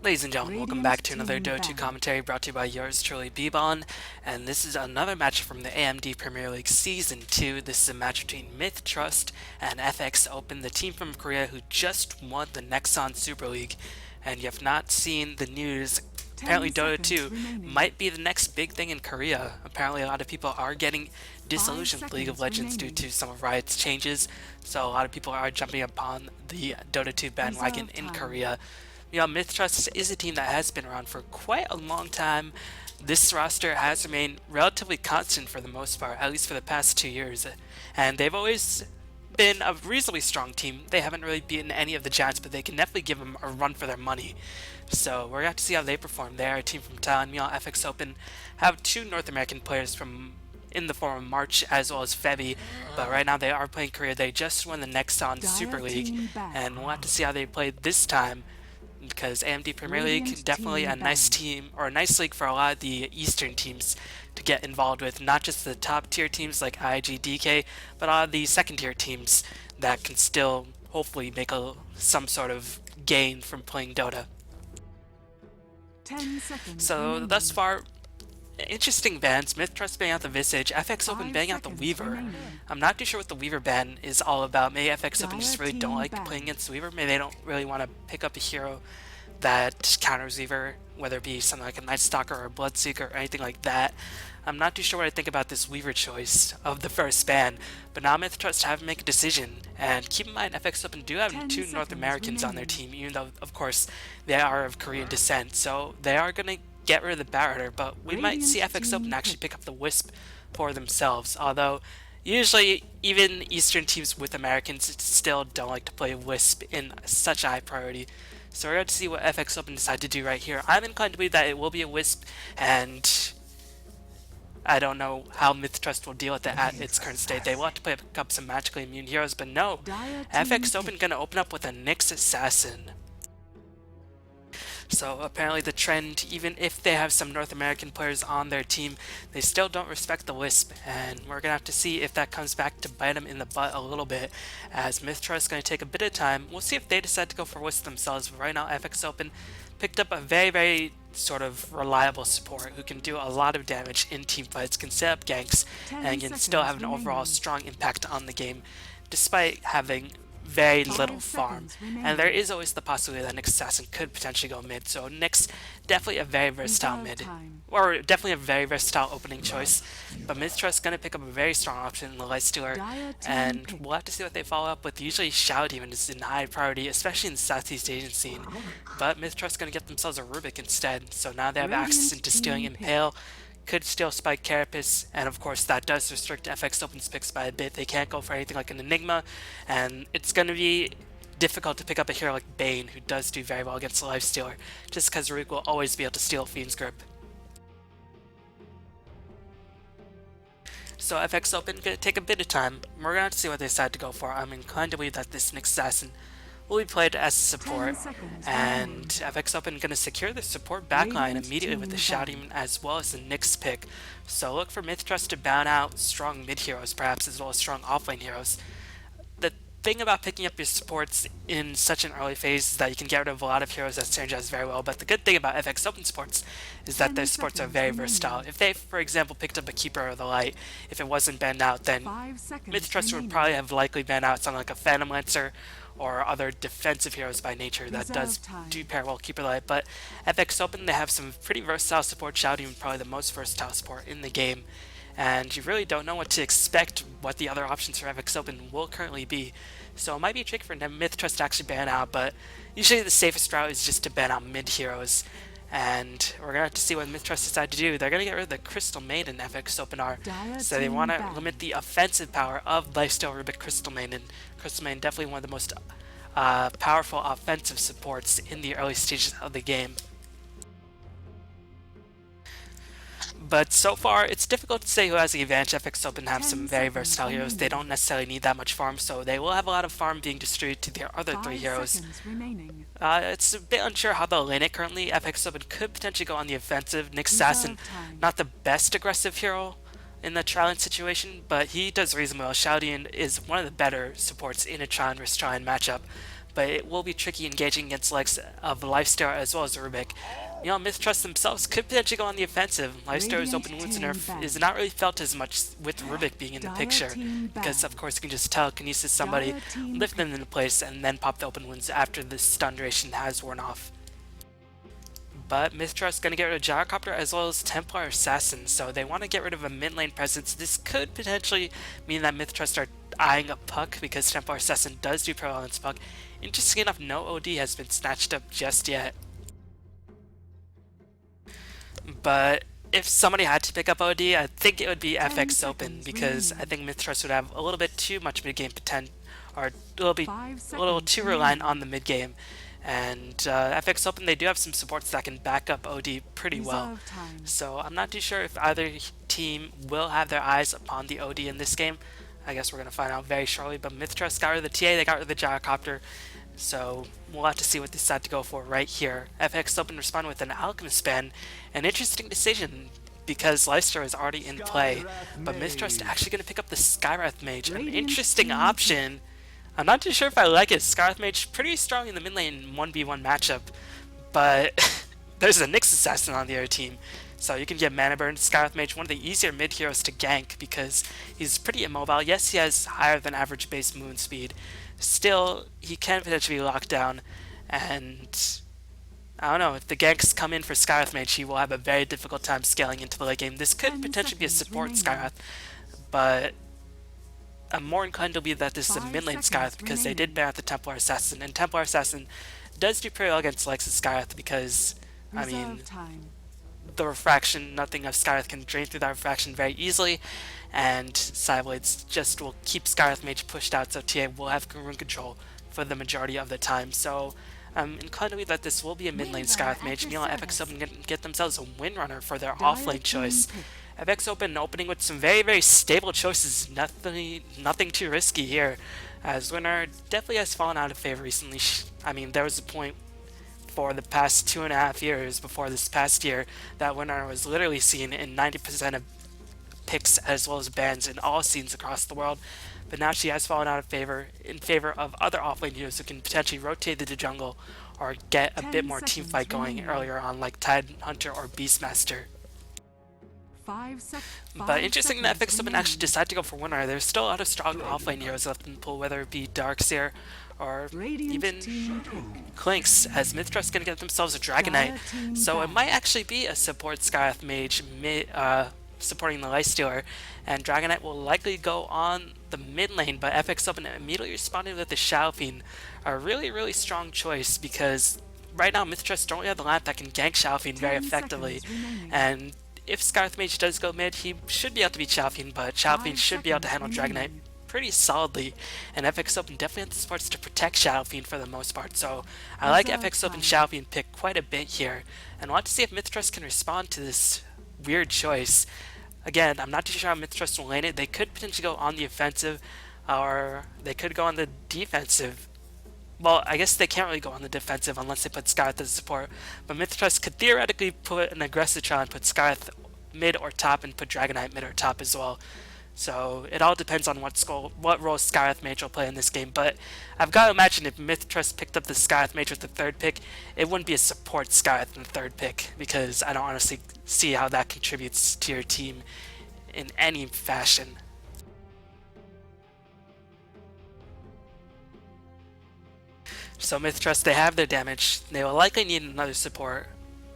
Ladies and gentlemen, welcome back to another Dota 2 commentary brought to you by yours truly, Bbon, and this is another match from the AMD Premier League Season 2. This is a match between Mith-Trust and FXOpen, the team from Korea who just won the Nexon Super League. And you have not seen the news, apparently Dota 2 might be the next big thing in Korea. Apparently a lot of people are getting disillusioned with League of Legends due to some of Riot's changes, so a lot of people are jumping upon the Dota 2 bandwagon in Korea. You know, Mith-Trust is a team that has been around for quite a long time. This roster has remained relatively constant for the most part, at least for the past 2 years. And they've always been a reasonably strong team. They haven't really beaten any of the Giants, but they can definitely give them a run for their money. So we're going to have to see how they perform. They are a team from Thailand. Meanwhile, FXOpen have two North American players from in the form of March as well as Febby, but right now they are playing Korea. They just won the Nexon Super League, and we'll have to see how they play this time, because AMD Premier League definitely a nice team, or a nice league for a lot of the Eastern teams to get involved with, not just the top tier teams like IG, DK, but a lot of the second tier teams that can still hopefully make some sort of gain from playing Dota. 10 seconds so thus far, interesting bans. Mith-Trust banning out the Visage, FXOpen banning out the Weaver. I'm not too sure what the Weaver ban is all about. Maybe FXOpen just really don't like playing against the Weaver. Maybe they don't really want to pick up a hero that counters Weaver, whether it be something like a Night Stalker or a Bloodseeker or anything like that. I'm not too sure what I think about this Weaver choice of the first ban, but now Mith-Trust have to make a decision. And keep in mind, FXOpen do have two North Americans on their team, even though, of course, they are of Korean descent, so they are going to get rid of the Barretter, but we might see FXOpen actually pick up the Wisp for themselves, although usually even Eastern teams with Americans still don't like to play Wisp in such a high priority. So we're going to see what FXOpen decide to do right here. I'm inclined to believe that it will be a Wisp, and I don't know how Mith-Trust will deal with it at its current state. They will have to pick up some magically immune heroes, but no, FXOpen going to open up with a Nyx Assassin. So apparently the trend, even if they have some North American players on their team, they still don't respect the Wisp, and we're going to have to see if that comes back to bite them in the butt a little bit, as Mith-Trust is going to take a bit of time. We'll see if they decide to go for Wisp themselves, but right now FXOpen picked up a very sort of reliable support who can do a lot of damage in team fights, can set up ganks, and can still have an overall strong impact on the game, despite having very little farm. And there is always the possibility that Nyx Assassin could potentially go mid, so Nyx definitely a very versatile mid, or definitely a very versatile opening choice, but Mith-Trust is going to pick up a very strong option in the Lightstealer, and we'll have to see what they follow up with. Usually Shadow Demon is in high priority, especially in the Southeast Asian scene, but Mith-Trust is going to get themselves a Rubik instead, so now they have access into stealing Impale, could steal Spike Carapace, and of course that does restrict FXOpen's picks by a bit. They can't go for anything like an Enigma, and it's going to be difficult to pick up a hero like Bane, who does do very well against the Lifestealer, just because Rubik will always be able to steal Fiend's Grip. So FXOpen going to take a bit of time. We're going to have to see what they decide to go for. I'm inclined to believe that this Nyx Assassin will be played as support, and FXOpen going to secure the support backline immediately with the Shadow Demon as well as the Nyx pick. So look for Mith-Trust to ban out strong mid heroes perhaps, as well as strong offlane heroes. The thing about picking up your supports in such an early phase is that you can get rid of a lot of heroes that synergize very well, but the good thing about FXOpen supports is that their supports are very versatile. If they, for example, picked up a Keeper of the Light, if it wasn't banned out, then Mith-Trust would probably have likely banned out something like a Phantom Lancer or other defensive heroes by nature that does do pair well Keeper Light. But FXOpen, they have some pretty versatile support. Shadow Demon probably the most versatile support in the game, and you really don't know what to expect, what the other options for FXOpen will currently be. So it might be a trick for Mith-Trust to actually ban out, but usually the safest route is just to ban out mid heroes. And we're going to have to see what Mith-Trust decide to do. They're going to get rid of the Crystal Maiden FXOpen are, so they want to limit the offensive power of Lifesteal Rubik Crystal Maiden. Crystal Maiden definitely one of the most powerful offensive supports in the early stages of the game. But so far, it's difficult to say who has the advantage. FXOpen have some very versatile heroes. They don't necessarily need that much farm, so they will have a lot of farm being distributed to their other three heroes. It's a bit unsure how they'll lane it currently. FXOpen could potentially go on the offensive. Nyx Assassin, not the best aggressive hero in the Trilan situation, but he does reasonably well. Shaotian is one of the better supports in a Trilan vs Trilan matchup. but it will be tricky engaging against likes of Lifestealer as well as Rubik. You know, Mith-Trust themselves could potentially go on the offensive. Lifestealer's open wounds nerf is not really felt as much with Rubik being in the picture, because of course you can just telekinesis somebody, lift them into place, and then pop the open wounds after the stun duration has worn off. But Mith-Trust is going to get rid of Gyrocopter as well as Templar Assassin, so they want to get rid of a mid lane presence. This could potentially mean that Mith-Trust are eyeing a Puck, because Templar Assassin does do pro against Puck. Interesting enough, no OD has been snatched up just yet. But if somebody had to pick up OD, I think it would be FXOpen, because I think Mith-Trust would have a little bit too much mid-game potential, or it'll be a little too reliant on the mid-game. And FXOpen, they do have some supports that can back up OD pretty well. So I'm not too sure if either team will have their eyes upon the OD in this game. I guess we're going to find out very shortly. But Mith-Trust got rid of the TA, they got rid of the Gyrocopter. So we'll have to see what they decide to go for right here. FXOpen responded with an Alchemist ban. An interesting decision, because Lifestealer is already in play. But Mith-Trust actually going to pick up the Skywrath Mage. An interesting option. I'm not too sure if I like it. Skywrath Mage pretty strong in the mid lane 1v1 matchup, but there's a Nyx Assassin on the other team, so you can get mana burn. Skywrath Mage, one of the easier mid heroes to gank because he's pretty immobile. Yes, he has higher than average base movement speed. Still, he can potentially be locked down, and I don't know, if the ganks come in for Skywrath Mage, he will have a very difficult time scaling into the late game. This could potentially be a support Skywrath, but I'm more inclined to believe that this is a mid lane Skywrath, because they did ban out the Templar Assassin, and Templar Assassin does do pretty well against likes of Skywrath, because, I mean, the refraction, nothing of Skywrath can drain through that refraction very easily, and Cyblades just will keep Skywrath Mage pushed out, so TA will have rune control for the majority of the time. So I'm inclined to believe that this will be a mid lane Skywrath Mage. Meanwhile, FXOpen can get themselves a Windrunner for their off lane choice. FXOpen opening with some very, very stable choices, nothing too risky here, as Winner definitely has fallen out of favor recently. I mean, there was a point for the past 2.5 years before this past year that Winner was literally seen in 90% of picks as well as bans in all scenes across the world, but now she has fallen out of favor in favor of other offlane heroes who can potentially rotate the jungle or get a bit more team fight going earlier on, like Tide Hunter or Beastmaster. But interesting that FXOpen actually decided to go for Winner. There's still a lot of strong offlane heroes left in the pool, whether it be Darkseer or even Clinks, as Mith-Trust is going to get themselves a Dragonite. So it might actually be a support Skywrath Mage supporting the Lifestealer, and Dragonite will likely go on the mid lane, but FXOpen immediately responded with the Shadow Fiend, a really, really strong choice, because right now Mith-Trust don't really have the lineup that can gank Shadow Fiend very effectively, and if Skywrath Mage does go mid, he should be able to beat Shadow Fiend, but Shadow Fiend should be able to handle Dragonite pretty solidly, and FXOpen definitely has the supports to protect Shadow Fiend for the most part, so I like FXOpen Shadow Fiend pick quite a bit here, and want to see if Mith-Trust can respond to this weird choice. Again, I'm not too sure how Mith-Trust will lane it. They could potentially go on the offensive, or they could go on the defensive. Well, I guess they can't really go on the defensive unless they put Skywrath as support, but Mith-Trust could theoretically put an aggressive trial and put Skywrath mid or top and put Dragonite mid or top as well. So it all depends on what role Skywrath Mage will play in this game, but I've got to imagine if Mith-Trust picked up the Skywrath Mage with the third pick, it wouldn't be a support Skywrath in the third pick, because I don't honestly see how that contributes to your team in any fashion. So Mith-Trust, they have their damage. They will likely need another support,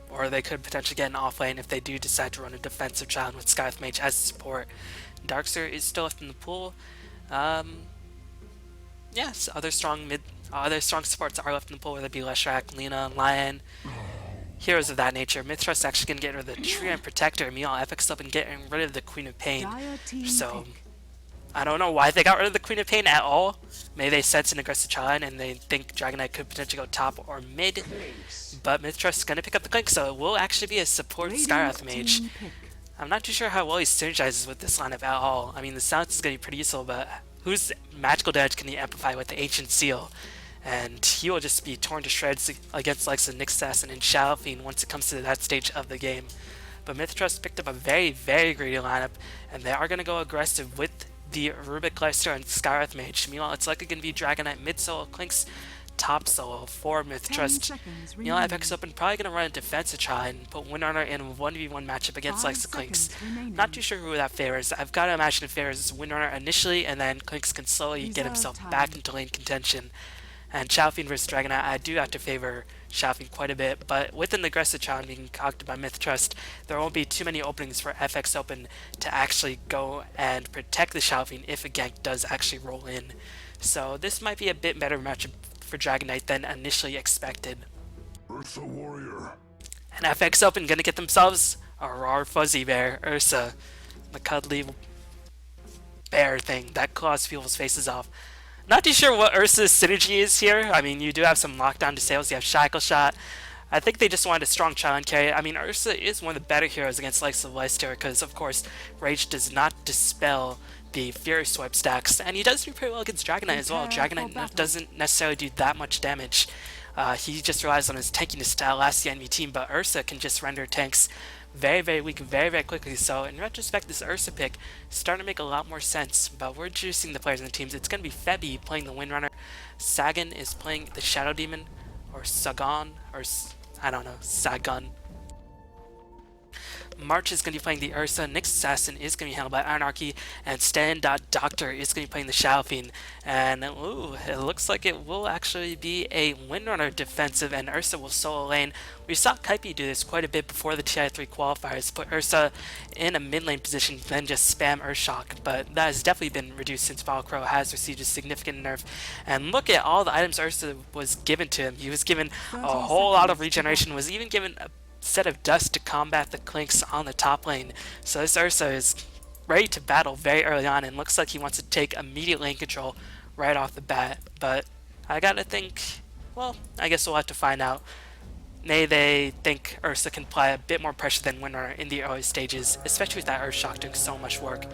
or they could potentially get an offlane if they do decide to run a defensive child with Skywrath Mage as support. Darkseer is still left in the pool. Yes, other strong supports are left in the pool, whether it be Leshrac, Lina, Lion, heroes of that nature. Mith-Trust actually going to get rid of the Tree and Protector, meanwhile FXOpen getting rid of the Queen of Pain. So I don't know why they got rid of the Queen of Pain at all. Maybe they sense an aggressive challenge and they think Dragonite could potentially go top or mid. But Mith-Trust is going to pick up the Clink, so it will actually be a support Skywrath Mage. I'm not too sure how well he synergizes with this lineup at all. I mean, the silence is going to be pretty useful, but whose magical damage can he amplify with the Ancient Seal? And he will just be torn to shreds against likes of Nyx Assassin and Shadow Fiend once it comes to that stage of the game. But Mith-Trust picked up a very, very greedy lineup, and they are going to go aggressive with the Rubik Lifestealer and Skywrath Mage. Meanwhile, it's likely going to be Dragonite mid-solo Clinks top solo for Mith-Trust. You know, FXOpen probably going to run a defensive try and put Windrunner in a 1v1 matchup against likes of Clinks. Not too sure who that favors. I've got to imagine it favors Windrunner initially, and then Clinks can slowly get himself back into lane contention. And Xiaofeng versus Dragonite, I do have to favor Xiaofeng quite a bit, but with an aggressive challenge being concocted by Mith-Trust, there won't be too many openings for FXOpen to actually go and protect the Xiaofeng if a gank does actually roll in. So this might be a bit better matchup for Dragonite than initially expected. Ursa Warrior. And FXOpen gonna get themselves a raw fuzzy bear, Ursa, the cuddly bear thing that claws people's faces off. Not too sure what Ursa's synergy is here. I mean, you do have some lockdown disables, you have Shackle Shot. I think they just wanted a strong challenge carry. I mean, Ursa is one of the better heroes against likes of Leicester because, of course, Rage does not dispel the Fury Swipe stacks, and he does do pretty well against Dragonite as well. Dragonite doesn't necessarily do that much damage. He just relies on his tankiness to outlast the enemy team, but Ursa can just render tanks very, very weak, very, very quickly. So in retrospect, this Ursa pick is starting to make a lot more sense. But we're introducing the players in the teams. It's going to be Febby playing the Windrunner, Sagan is playing the Shadow Demon, or Sagan, or I don't know, Sagan. March is going to be playing the Ursa, Nyx Assassin is going to be handled by Anarchy, and Stan.Doctor is going to be playing the Xiaofeng. And ooh, it looks like it will actually be a Windrunner defensive, and Ursa will solo lane. We saw Kaipi do this quite a bit before the TI3 qualifiers, put Ursa in a mid lane position, then just spam Earthshock, but that has definitely been reduced since Valkyro has received a significant nerf. And look at all the items Ursa was given to him. He was given a whole lot of regeneration, was even given a set of dust to combat the Clinks on the top lane. So this Ursa is ready to battle very early on, and looks like he wants to take immediate lane control right off the bat. But I gotta think, well, I guess we'll have to find out. May they think Ursa can apply a bit more pressure than Windrunner in the early stages, especially with that Earthshock doing so much work.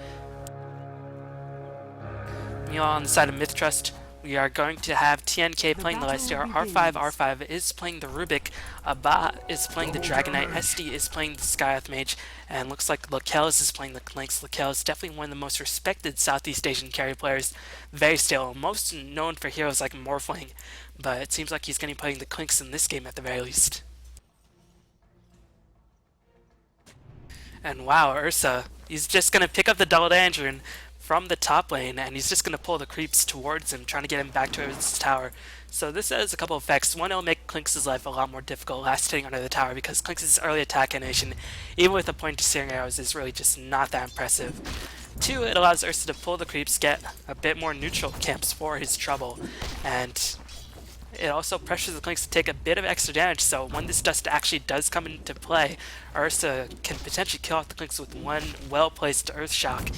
Meanwhile, on the side of Mith-Trust, we are going to have TNK playing the Leicester, R5 is playing the Rubik, Abba is playing the Dragonite, SD is playing the Skywrath Mage, and looks like Lakelz is playing the Clinks. Lakelz is definitely one of the most respected Southeast Asian carry players, very stable, most known for heroes like Morphling, but it seems like he's going to be playing the Clinks in this game at the very least. And wow, Ursa, he's just going to pick up the double Andrew from the top lane, and he's just going to pull the creeps towards him, trying to get him back to his tower. So this has a couple of effects. One, it'll make Clinks' life a lot more difficult last hitting under the tower, because Clinks' early attack animation, even with a point to searing arrows, is really just not that impressive. Two, it allows Ursa to pull the creeps, get a bit more neutral camps for his trouble, and it also pressures the Clinks to take a bit of extra damage, so when this dust actually does come into play, Ursa can potentially kill off the Clinks with one well-placed Earthshock.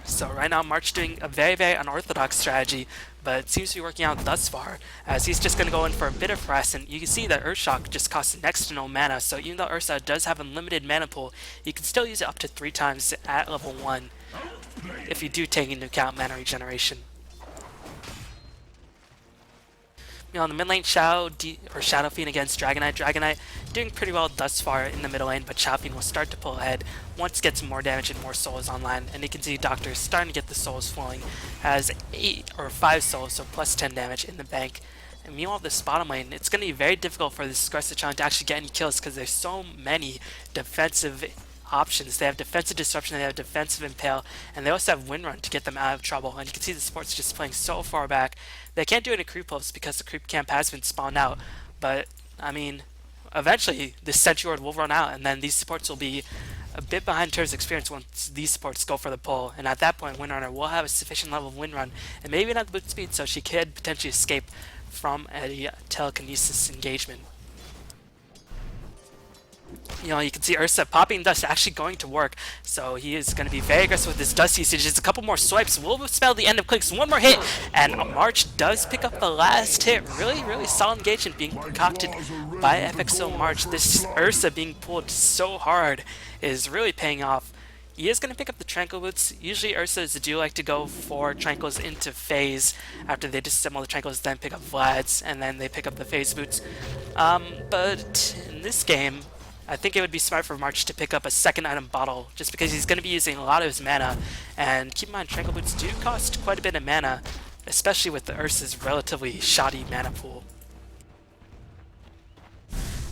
So right now March doing a very, very unorthodox strategy, but it seems to be working out thus far, as he's just going to go in for a bit of press, and you can see that Earthshock just costs next to no mana, so even though Ursa does have a limited mana pool, you can still use it up to 3 times at level 1, if you do take into account mana regeneration. You know, on the mid lane, Shadowfiend against Dragonite. Dragonite doing pretty well thus far in the middle lane, but Shadowfiend will start to pull ahead once it gets more damage and more souls online. And you can see Doctor is starting to get the souls flowing, has 8 or 5 souls, so plus 10 damage in the bank. And meanwhile, this bottom lane, it's going to be very difficult for this aggressive challenge to actually get any kills, because there's so many defensive options. They have defensive disruption, they have defensive impale, and they also have windrun to get them out of trouble. And you can see the support's just playing so far back. They can't do any creep pulls because the creep camp has been spawned out, but I mean, eventually this Sentry Ward will run out, and then these supports will be a bit behind in terms of experience once these supports go for the pull, and at that point Windrunner will have a sufficient level of windrun, and maybe not the boot speed, so she could potentially escape from a telekinesis engagement. You know, you can see Ursa popping dust actually going to work, so he is going to be very aggressive with his dust usage. Just a couple more swipes will spell the end of Clinks. One more hit, and March does pick up the last hit. Really, really solid engagement being concocted by FXO March. This Ursa being pulled so hard is really paying off. He is going to pick up the Tranquil Boots. Usually Ursas do like to go for Tranquils into phase after they disassemble the Tranquils, then pick up Vlad's, and then they pick up the phase boots. But in this game, I think it would be smart for March to pick up a second item bottle, just because he's going to be using a lot of his mana. And keep in mind, Tranquil Boots do cost quite a bit of mana. especially with the Ursa's relatively shoddy mana pool.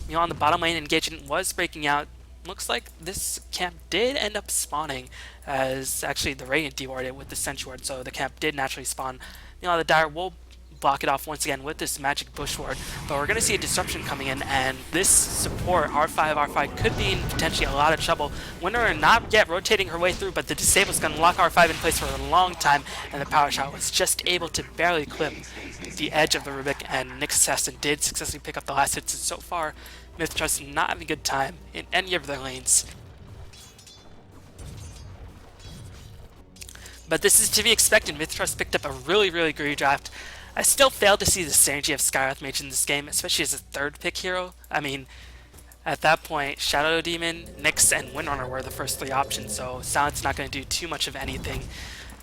Meanwhile, on the bottom lane, engagement was breaking out. Looks like this camp did end up spawning, as actually the Radiant dewarded it with the Sentry Ward, so the camp did naturally spawn. Meanwhile, the Dire will block it off once again with this magic bush ward, but we're going to see a disruption coming in, and this support R5 could be in potentially a lot of trouble. Winter not yet rotating her way through, but the disable is going to lock R5 in place for a long time, and the power shot was just able to barely clip the edge of the Rubik, and Nick's Assassin did successfully pick up the last hits. So far, Mith-Trust not having a good time in any of their lanes. But this is to be expected. Mith-Trust picked up a really greedy draft. I still failed to see the synergy of Skywrath Mage in this game, especially as a third pick hero. I mean, at that point, Shadow Demon, Nyx, and Windrunner were the first three options, so Silence not going to do too much of anything.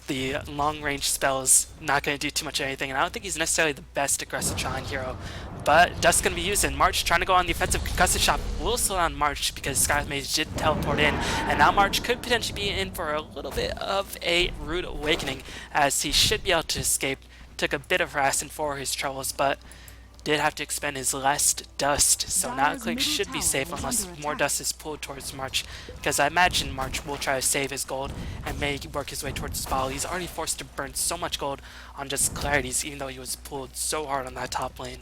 The long-range spells not going to do too much of anything, and I don't think he's necessarily the best aggressive Shrine hero. But Dust's going to be used, and March trying to go on the offensive concussive shot will slow down March because Skywrath Mage did teleport in, and now March could potentially be in for a little bit of a rude awakening, as he should be able to escape. Took a bit of harassment for his troubles, but did have to expend his last dust, so now Clinks should be safe unless more dust is pulled towards March, because I imagine March will try to save his gold and may work his way towards his bottle. He's already forced to burn so much gold on just clarities, even though he was pulled so hard on that top lane.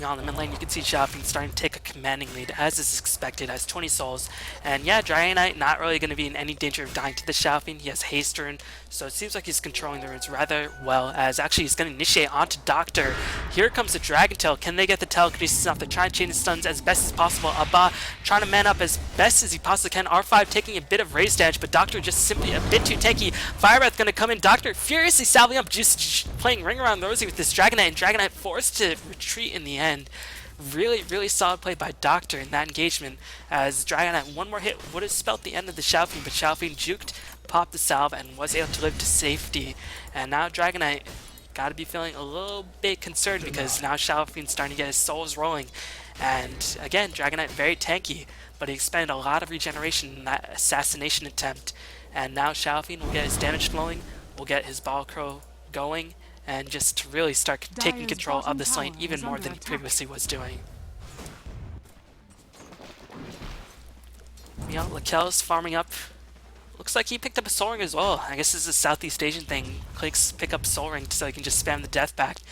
On the mid lane, you can see Xiaofeng starting to take a commanding lead, as is expected, has 20 souls. And yeah, Dragonite not really going to be in any danger of dying to the Xiaofeng. He has haste rune, so it seems like he's controlling the runes rather well, as actually he's going to initiate onto Doctor. Here comes the Dragon Tail. Can they get the telekinesis off? They're trying to chain his stuns as best as possible. Abba trying to man up as best as he possibly can. R5 taking a bit of raise damage, but Doctor just simply a bit too tanky. Fire Breath going to come in. Doctor furiously salving up, just playing Ring Around Rosie with this Dragonite, and Dragonite forced to retreat in the end. Really solid play by Doctor in that engagement, as Dragonite one more hit would have spelled the end of the Xiaofeng, but Xiaofeng juked, popped the salve, and was able to live to safety. And now Dragonite gotta be feeling a little bit concerned, because now Xiaofeng's starting to get his souls rolling. And again, Dragonite very tanky, but he expended a lot of regeneration in that assassination attempt. And now Xiaofeng will get his damage flowing, will get his Ball Crow going, and just really start taking control of this lane even more than he previously was doing. Yeah, Lakel's farming up. Looks like he picked up a Soul Ring as well. I guess this is a Southeast Asian thing. Clinks pick up Soul Ring so he can just spam the Death Pact.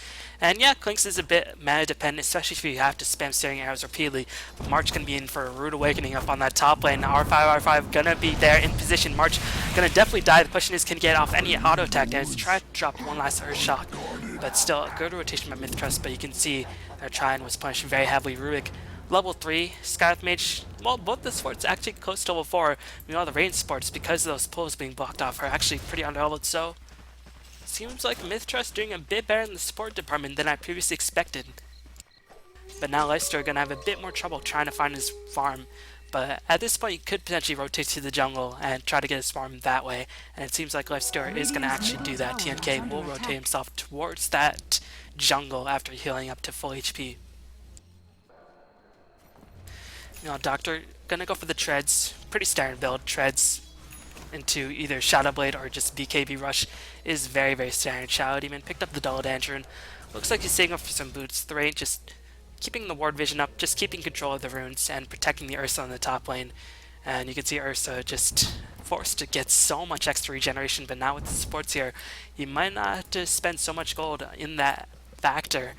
And yeah, Clinks is a bit mana dependent, especially if you have to spam Searing Arrows repeatedly. But March gonna be in for a rude awakening up on that top lane. R5 gonna be there in position. March gonna definitely die. The question is, can he get off any auto attack damage? Try to drop one last Earth Shock, but still a good rotation by Mith-Trust. But you can see their Trine was punished very heavily. Rubik level 3, Skywrath Mage, well, both the supports actually close to level 4. Meanwhile, the range supports, because of those pulls being blocked off, are actually pretty underleveled, so seems like Mith-Trust doing a bit better in the support department than I previously expected. But now Leicester are going to have a bit more trouble trying to find his farm, but at this point he could potentially rotate to the jungle and try to get his farm that way, and it seems like Leicester is going to actually do that. TNK will rotate himself towards that jungle after healing up to full HP. Doctor gonna go for the treads. Pretty standard build. Treads into either Shadow Blade or just BKB Rush is very standard. Shadow Demon picked up the Double Dangerine. Looks like he's saving up for some boots. The range just keeping the ward vision up, just keeping control of the runes and protecting the Ursa on the top lane. And you can see Ursa just forced to get so much extra regeneration, but now with the supports here, you might not have to spend so much gold in that factor,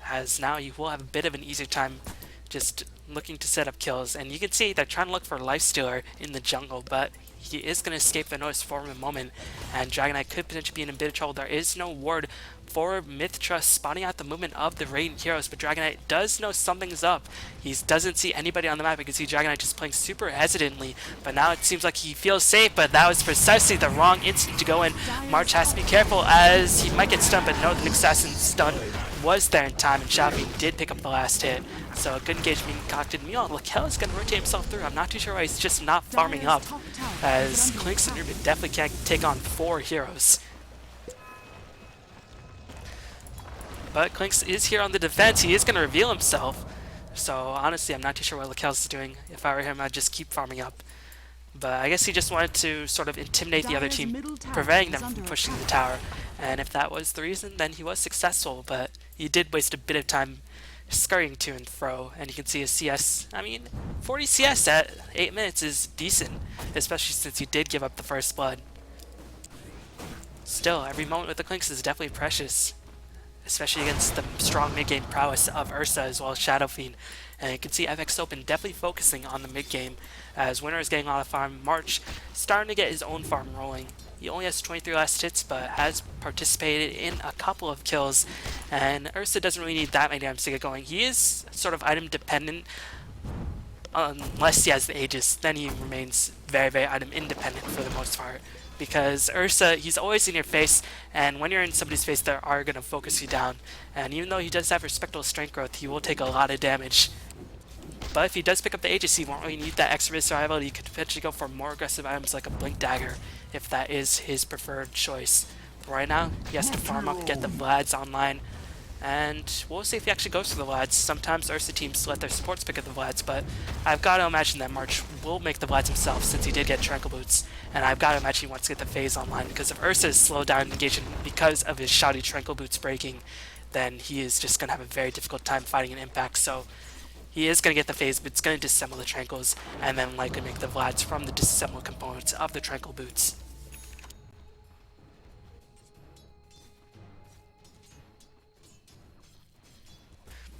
as now you will have a bit of an easier time just looking to set up kills. And you can see they're trying to look for Lifestealer in the jungle, but he is going to escape the notice for a moment, and Dragonite could potentially be in a bit of trouble. There is no ward for Mith-Trust spotting out the movement of the Radiant heroes, but Dragonite does know something's up. He doesn't see anybody on the map. You can see Dragonite just playing super hesitantly, but now it seems like he feels safe, but that was precisely the wrong instant to go in. March has to be careful, as he might get stunned, but no, the Assassin's stun was there in time, and Xiaofeng did pick up the last hit. So a good engagement being concocted. Meanwhile, Lakel is going to rotate himself through. I'm not too sure why he's just not farming up, as Clinks and Rubik definitely can't take on 4 heroes. But Clinks is here on the defense. He is going to reveal himself. So honestly, I'm not too sure what Lakel's doing. If I were him, I'd just keep farming up. But I guess he just wanted to sort of intimidate the other team, preventing them from pushing the tower. And if that was the reason, then he was successful, but he did waste a bit of time scurrying to and fro. And you can see his CS, I mean, 40 CS at 8 minutes is decent, especially since he did give up the first blood. Still, every moment with the Clinks is definitely precious, especially against the strong mid-game prowess of Ursa as well as Shadow Fiend. And you can see FXOpen definitely focusing on the mid-game, as Winner is getting a lot of farm. March starting to get his own farm rolling. He only has 23 last hits, but has participated in a couple of kills, and Ursa doesn't really need that many items to get going. He is sort of item dependent, unless he has the Aegis, then he remains very, very item independent for the most part. Because Ursa, he's always in your face, and when you're in somebody's face, they are going to focus you down. And even though he does have respectable strength growth, he will take a lot of damage. But if he does pick up the Aegis, he won't really need that extra survival. He could potentially go for more aggressive items like a Blink Dagger, if that is his preferred choice. But right now, he has to farm up, get the Vlads online, and we'll see if he actually goes for the Vlads. Sometimes Ursa teams let their supports pick up the Vlads, but I've got to imagine that March will make the Vlads himself since he did get Tranquil Boots, and I've got to imagine he wants to get the phase online, because if Ursa is slowed down engagement because of his shoddy Tranquil Boots breaking, then he is just going to have a very difficult time fighting an impact. So he is going to get the phase, but it's going to disassemble the Tranquils, and then likely make the Vlads from the disassembled components of the Tranquil Boots.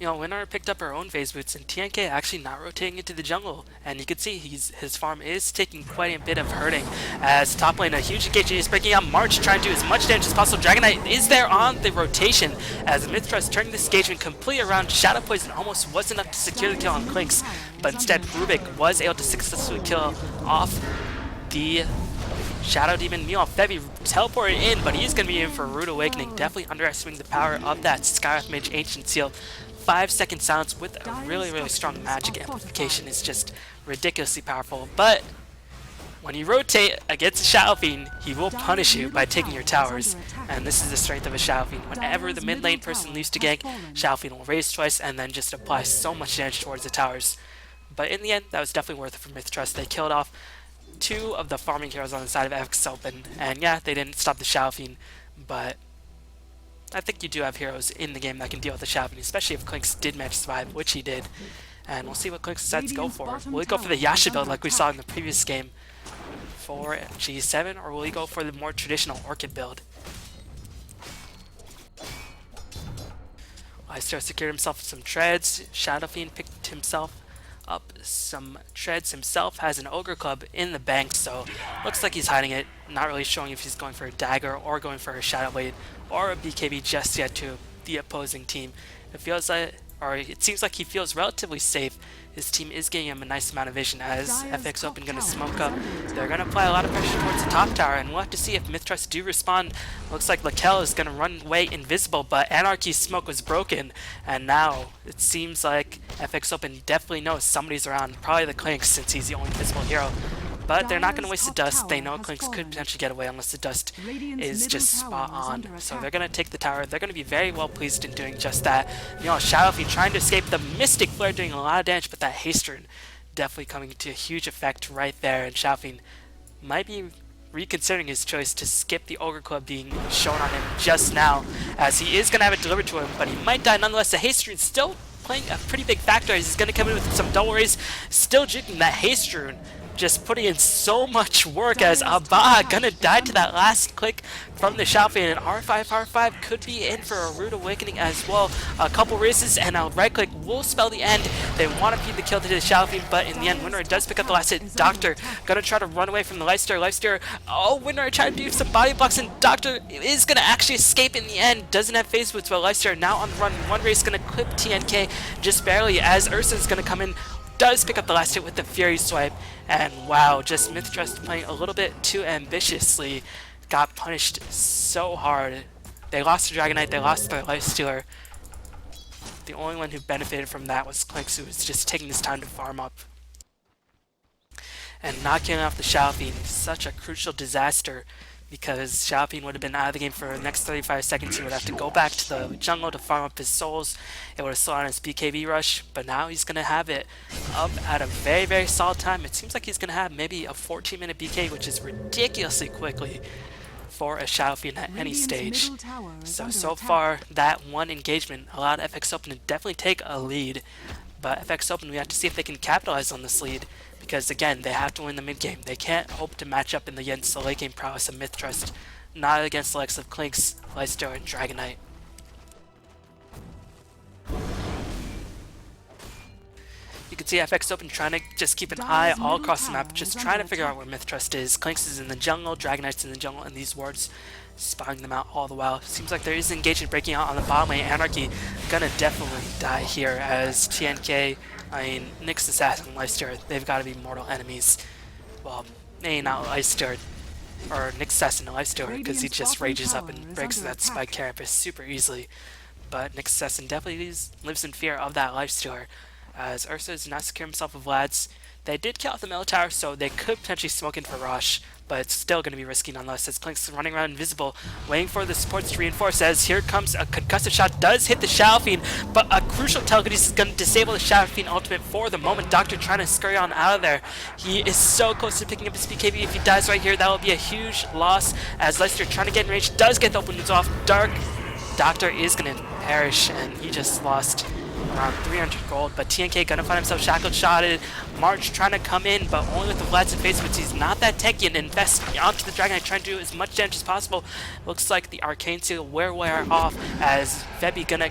You know, Winner picked up her own phase boots, and TNK actually not rotating into the jungle. And you can see his farm is taking quite a bit of hurting, as top lane, a huge engagement is breaking out. March trying to do as much damage as possible. Dragon Knight is there on the rotation, as Mith-Trust turning this engagement completely around. Shadow Poison almost wasn't enough to secure the kill on Clinks, but instead Rubik was able to successfully kill off the Shadow Demon. Meanwhile, Febby teleported in, but he's going to be in for a Rude Awakening. Definitely underestimating the power of that Skywrath Mage Ancient Seal. 5-second silence with a really, really strong magic amplification is just ridiculously powerful. But when you rotate against a Shadow Fiend, he will punish you by taking your towers. And this is the strength of a Shadow Fiend. Whenever the mid lane person leaves to gank, Shadow Fiend will raise twice and then just apply so much damage towards the towers. But in the end, that was definitely worth it for Mith-Trust. They killed off 2 of the farming heroes on the side of FXOpen. And yeah, they didn't stop the Shadow Fiend, but I think you do have heroes in the game that can deal with the Shadow Fiend, especially if Clinks did manage to survive, which he did. And we'll see what Clinks decides to go for. Will he go for the Yasha build like we saw in the previous game for G7, or will he go for the more traditional Orchid build? Leicester secured himself some treads. Shadow Fiend picked himself up some treads himself, has an Ogre Club in the bank, so looks like he's hiding it, not really showing if he's going for a dagger or going for a Shadow Blade or a BKB just yet to the opposing team. It feels like, or it seems like he feels relatively safe. His team is giving him a nice amount of vision as FXOpen going to smoke up. They're going to apply a lot of pressure towards the top tower, and we'll have to see if Mith-Trust do respond. Looks like Lakel is going to run away invisible, but Anarchy's smoke was broken, and now it seems like FXOpen definitely knows somebody's around, probably the Clinks since he's the only visible hero. But they're not going to waste the dust. They know Clinks could potentially get away unless the dust is just spot on. So they're going to take the tower. They're going to be very well pleased in doing just that. You know, Shadow Fiend trying to escape the Mystic Flare doing a lot of damage, but that haste rune definitely coming to a huge effect right there. And Shadow Fiend might be reconsidering his choice to skip the Ogre Club being shown on him just now, as he is going to have it delivered to him, but he might die nonetheless. The haste rune still playing a pretty big factor as he's going to come in with some double raise, still juking that haste rune. Just putting in so much work as Abba gonna die to that last click from the Shadow Fiend, and R5 could be in for a Rude Awakening as well. A couple races and a right click will spell the end. They want to feed the kill to the Shadow Fiend, but in the end, Winner does pick up the last hit. Doctor gonna try to run away from the Lifesteer. Oh, Winner trying to do some body blocks, and Doctor is gonna actually escape in the end. Doesn't have phase boots, but Lifesteer now on the run. One race gonna clip TNK just barely as Ursa's gonna come in. Does pick up the last hit with the Fury Swipe, and wow, just Mith-Trust playing a little bit too ambitiously, got punished so hard. They lost to Dragon Knight, they lost their Lifestealer. The only one who benefited from that was Clinks, who was just taking this time to farm up. And not killing off the Shadow Fiend, such a crucial disaster because Xiaoping would have been out of the game for the next 35 seconds. He would have to go back to the jungle to farm up his souls. It would have slowed down his BKB rush, but now he's going to have it up at a very, very solid time. It seems like he's going to have maybe a 14-minute BK, which is ridiculously quickly for a Xiaoping at any stage. So far, that one engagement allowed FXOpen to definitely take a lead, but FXOpen, we have to see if they can capitalize on this lead, because again, they have to win the mid game. They can't hope to match up against the late game prowess of Mith-Trust, not against the likes of Clinks, Lystar, and Dragonite. You can see FXOpen trying to just keep an eye all across the map, just trying to figure out where Mith-Trust is. Clinks is in the jungle, Dragonite's in the jungle, and these wards spying them out all the while. Seems like there is engagement breaking out on the bottom lane. Anarchy gonna definitely die here as TNK, Nyx Assassin and Lystar, they've got to be mortal enemies. Well, maybe not Lystar, or Nyx Assassin and Lystar, because he just rages up and breaks that spike carapace super easily. But Nyx Assassin definitely lives in fear of that Lystar, as Ursa does not secure himself with Vlads. They did kill out the middle tower, so they could potentially smoke in for Rosh, but it's still going to be risky nonetheless, as Clink's running around invisible, waiting for the supports to reinforce, as here comes a concussive shot, does hit the Xiaoping, but a crucial telekinesis is going to disable the Xiaoping ultimate for the moment. Doctor trying to scurry on out of there. He is so close to picking up his BKB. If he dies right here, that will be a huge loss, as Lystar trying to get in range, does get the open moves off. Doctor is going to perish, and he just lost around 300 gold, but TNK gonna find himself shackled, shotted. March trying to come in, but only with the Vlads in face, but he's not that tanky, and invest onto the Dragonite, trying to do as much damage as possible. Looks like the Arcane Seal will wear off, as Vebi gonna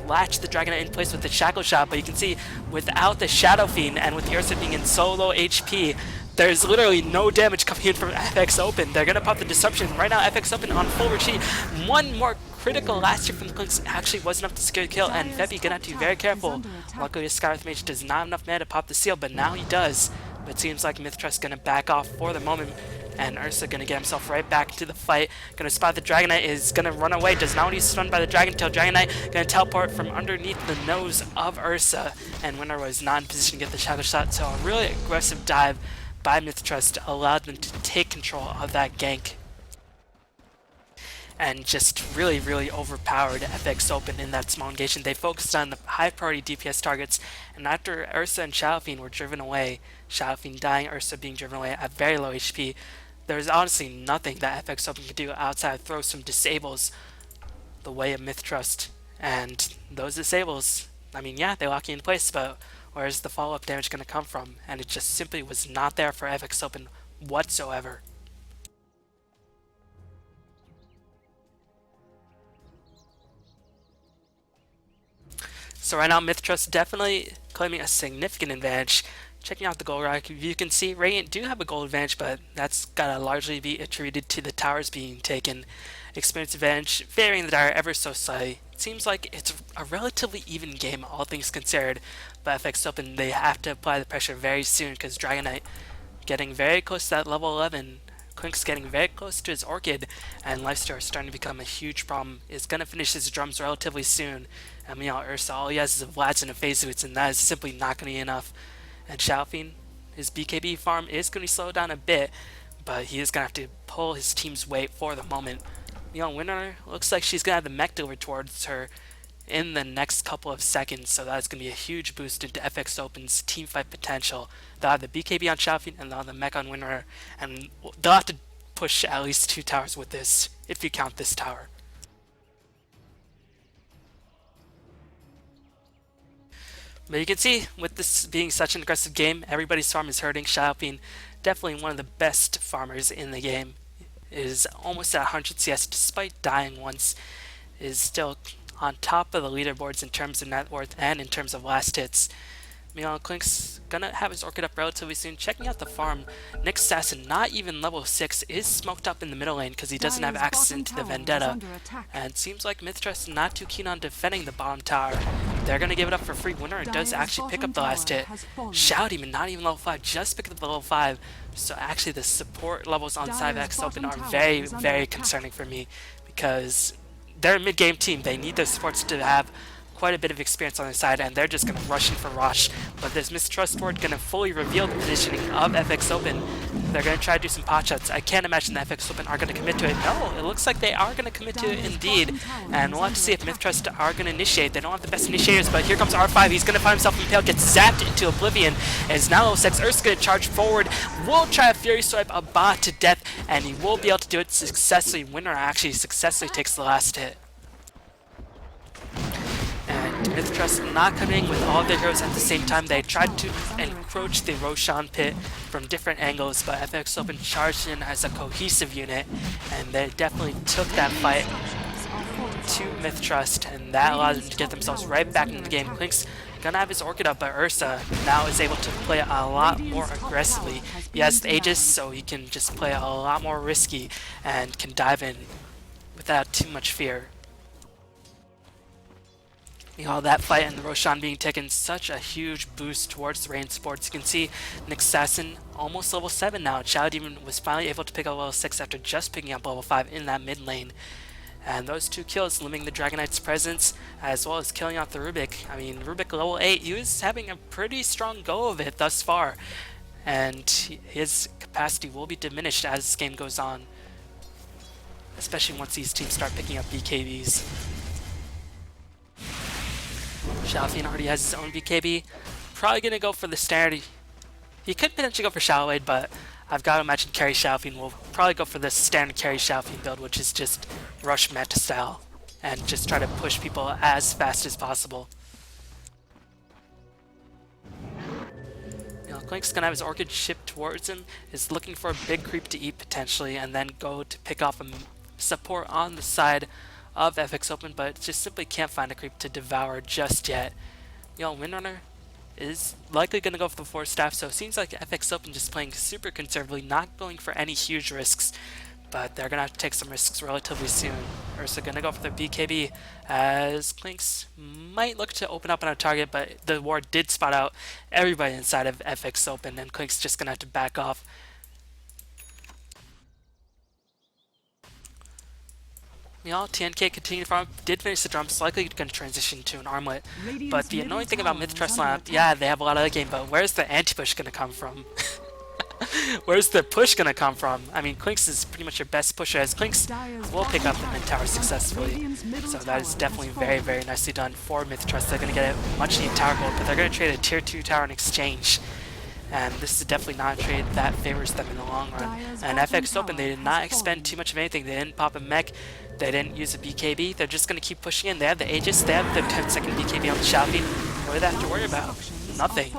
latch the Dragonite in place with the Shackle Shot, but you can see without the Shadow Fiend, and with the Ursa being in so low HP, there's literally no damage coming in from FXOpen. They're gonna pop the Disruption. Right now, FXOpen on full retreat. One more critical last year from the Clinks actually was enough to secure the kill, and Vebi gonna have to be very careful. Luckily, Skywrath Mage does not have enough mana to pop the seal, but now he does. But it seems like Mith-Trust gonna back off for the moment, and Ursa gonna get himself right back into the fight. Gonna spot the Dragonite, is gonna run away, does not want to be stunned by the Dragon Tail. Dragonite gonna teleport from underneath the nose of Ursa, and Winter was not in position to get the Shadow Shot, so a really aggressive dive by Mith-Trust allowed them to take control of that gank, and just really, really overpowered FXOpen in that small engagement. They focused on the high priority DPS targets, and after Ursa and Xiaoping were driven away, Xiaoping dying, Ursa being driven away at very low HP, there's honestly nothing that FXOpen could do outside of throw some disables the way of Mith-Trust. And those disables, I mean, yeah, they lock you in place, but where's the follow-up damage going to come from? And it just simply was not there for FXOpen whatsoever. So right now, Mith-Trust definitely claiming a significant advantage. Checking out the gold rack, you can see Radiant do have a gold advantage, but that's gotta largely be attributed to the towers being taken. Experience advantage varying the dire ever so slightly. It seems like it's a relatively even game, all things considered, but FXOpen, they have to apply the pressure very soon, because Dragonite getting very close to that level 11, Clink's getting very close to his Orchid, and Lystar starting to become a huge problem. Is going to finish his drums relatively soon. And meanwhile, Ursa, all he has is a Vlads and a Phase Boots, and that is simply not going to be enough. And Xiaoping, his BKB farm is going to be slowed down a bit, but he is going to have to pull his team's weight for the moment. Meanwhile, Winner looks like she's going to have the mech delivered towards her in the next couple of seconds, so that's going to be a huge boost into FXOpen's teamfight potential. They'll have the BKB on Xiaoping, and they'll have the mech on Winner, and they'll have to push at least 2 towers with this, if you count this tower. But you can see, with this being such an aggressive game, everybody's farm is hurting. Xiaoping, definitely one of the best farmers in the game, is almost at 100 CS despite dying once, is still on top of the leaderboards in terms of net worth and in terms of last hits. Meanwhile, Clink's gonna have his Orchid up relatively soon. Checking out the farm, Nyx Assassin, not even level 6, is smoked up in the middle lane because he doesn't have access into the Vendetta. And it seems like Mith-Trust is not too keen on defending the bottom tower. They're gonna give it up for free. Winner does actually pick up the last hit. Shout even, not even level 5, just pick up the level 5. So actually the support levels on side of FXOpen are very, very concerning for me, because they're a mid-game team. They need their supports to have quite a bit of experience on their side, and they're just going to rush in for Rosh. But this Mith-Trust ward going to fully reveal the positioning of FXOpen. They're going to try to do some pot shots. I can't imagine that FXOpen are going to commit to it. No, it looks like they are going to commit to it indeed. And we'll have to see if Mith-Trust are going to initiate. They don't have the best initiators, but here comes R5. He's going to find himself impaled, gets zapped into oblivion. Is now level 6. Ursa's going to charge forward. Will try a Fury Swipe a bot to death, and he will be able to do it successfully. Winner actually successfully takes the last hit. And Mith-Trust not coming with all of their heroes at the same time. They tried to encroach the Roshan pit from different angles, but FXOpen charged in as a cohesive unit, and they definitely took that fight to Mith-Trust, and that allowed them to get themselves right back into the game. Klink's gonna have his Orchid up, but Ursa now is able to play a lot more aggressively. He has the Aegis, so he can just play a lot more risky and can dive in without too much fear. You know, that fight and the Roshan being taken such a huge boost towards the range sports. You can see Nick Assassin almost level 7 now. Shadow Demon was finally able to pick up level 6 after just picking up level 5 in that mid lane. And those 2 kills limiting the Dragon Knight's presence, as well as killing out the Rubik. I mean, Rubik level 8, he was having a pretty strong go of it thus far. And his capacity will be diminished as this game goes on, especially once these teams start picking up BKBs. Shalfian already has his own BKB. Probably going to go for the standard. He could potentially go for Shallow Wade, but I've got to imagine carry Shalfian will probably go for the standard carry Shalfian build, which is just rush meta style and just try to push people as fast as possible. You know, Klink's going to have his Orchid shipped towards him, is looking for a big creep to eat potentially, and then go to pick off a support on the side of FXOpen, but just simply can't find a creep to devour just yet. You know, Windrunner is likely going to go for the 4 staff, so it seems like FXOpen just playing super conservatively, not going for any huge risks, but they're going to have to take some risks relatively soon. Ursa going to go for the BKB, as Klinks might look to open up on a target, but the ward did spot out everybody inside of FXOpen, and Klinks just going to have to back off. Meow, TNK continued to farm, did finish the drums, likely going to transition to an armlet. But the annoying thing about Mith-Trust lineup, yeah, they have a lot of the game, but where's the anti-push going to come from? Where's the push going to come from? I mean, Klinks is pretty much your best pusher, as Klinks will pick up the mid tower successfully. So that is definitely very, very nicely done for Mith-Trust. They're going to get a much needed tower gold, but they're going to trade a tier 2 tower in exchange. And this is definitely not a trade that favors them in the long run. And FXOpen, they did not expend too much of anything. They didn't pop a mech, they didn't use a BKB, they're just going to keep pushing in. They have the Aegis, they have the 10-second BKB on the Shalfian. What do they have to worry about? Nothing.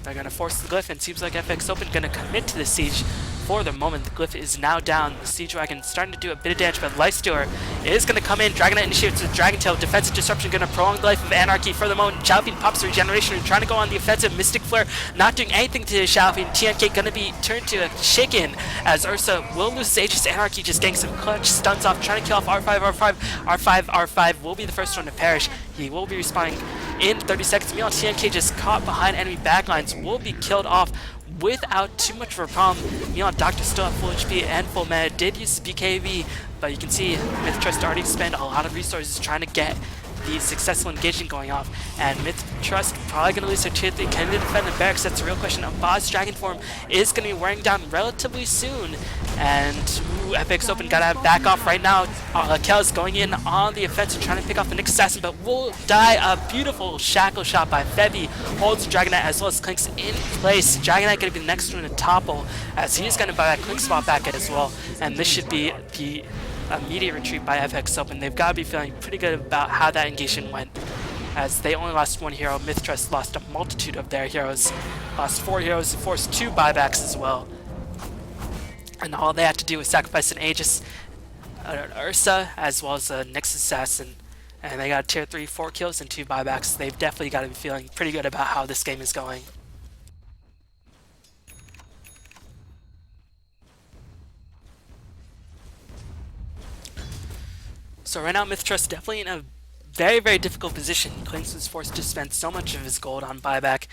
They're going to force the Glyph, and it seems like FXOpen going to commit to the siege. For the moment, the Glyph is now down. The Siege Wagon starting to do a bit of damage, but Lifestealer is going to come in. Dragon Knight initiates with Dragon Tail. Defensive Disruption going to prolong the life of Anarchy for the moment. Shalfian pops Regeneration and trying to go on the offensive. Mystic Flare not doing anything to Shalfian. TNK going to be turned to a chicken as Ursa will lose his Aegis. Anarchy just getting some clutch stunts off, trying to kill off R5 will be the first one to perish. He will be respawning in 30 seconds. Meanwhile, TNK just caught behind enemy backlines, will be killed off without too much of a problem. Meanwhile, Doctor still at full HP and full mana, did use BKB, but you can see Mith-Trust already spent a lot of resources trying to get the successful engagement going off, and Mith-Trust probably going to lose their tier 3. Can they defend the barracks? That's the real question. A boss dragon form is going to be wearing down relatively soon, and FXOpen got to back off right now. Kel's going in on the offensive, trying to pick off the Nick Assassin, but will die. A beautiful shackle shot by Febby holds the Dragon Knight as well as Klink's in place. Dragon Knight going to be the next one to topple, as he's going to buy that Klink spot back as well, and this should be the immediate retreat by FXOpen. They've got to be feeling pretty good about how that engagement went, as they only lost 1 hero. Mith-Trust lost a multitude of their heroes, lost 4 heroes, forced 2 buybacks as well, and all they had to do was sacrifice an Aegis, Ursa, as well as a Nyx Assassin, and they got tier 3 4 kills and 2 buybacks. They've definitely got to be feeling pretty good about how this game is going. So right now, Mith-Trust definitely in a very, very difficult position. Klinks was forced to spend so much of his gold on buyback,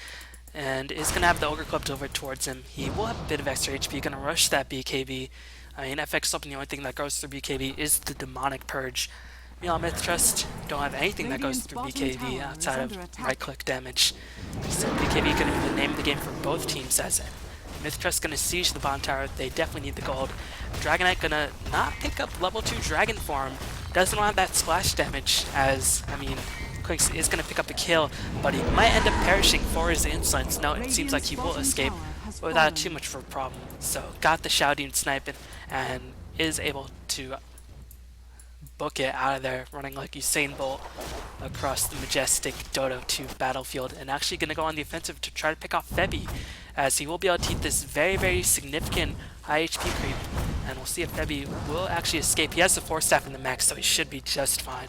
and is going to have the Ogre Club delivered towards him. He will have a bit of extra HP, going to rush that BKB. I mean, FXOpen, the only thing that goes through BKB is the Demonic Purge. Mith-Trust don't have anything that goes through BKB outside of right-click damage. So BKB going to be the name of the game for both teams, as Mith-Trust going to siege the bottom tower. They definitely need the gold. Dragonite going to not pick up level 2 Dragon Form. Doesn't want that splash damage, as, I mean, Clinks is going to pick up the kill, but he might end up perishing for his insolence. No, it seems like he will escape without too much of a problem. So got the Shouting sniping and is able to book it out of there, running like Usain Bolt across the majestic Dota 2 battlefield, and actually going to go on the offensive to try to pick off Febby, as he will be able to eat this very, very significant high HP creep, and we'll see if Febby will actually escape. He has the 4 staff in the max, so he should be just fine.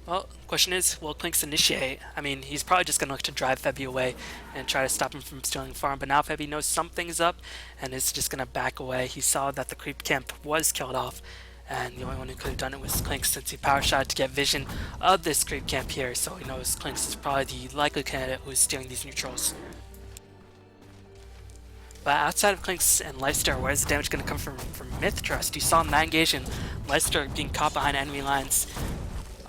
Well, question is, will Clinks initiate? I mean, he's probably just going to look to drive Febby away and try to stop him from stealing farm, but now Febby knows something's up and is just going to back away. He saw that the creep camp was killed off, and the only one who could have done it was Clinks, since he power shot to get vision of this creep camp here, so he knows Clinks is probably the likely candidate who is stealing these neutrals. But outside of Clinks and Leicester, where's the damage going to come from Mith-Trust? You saw in that engagement, Leicester being caught behind enemy lines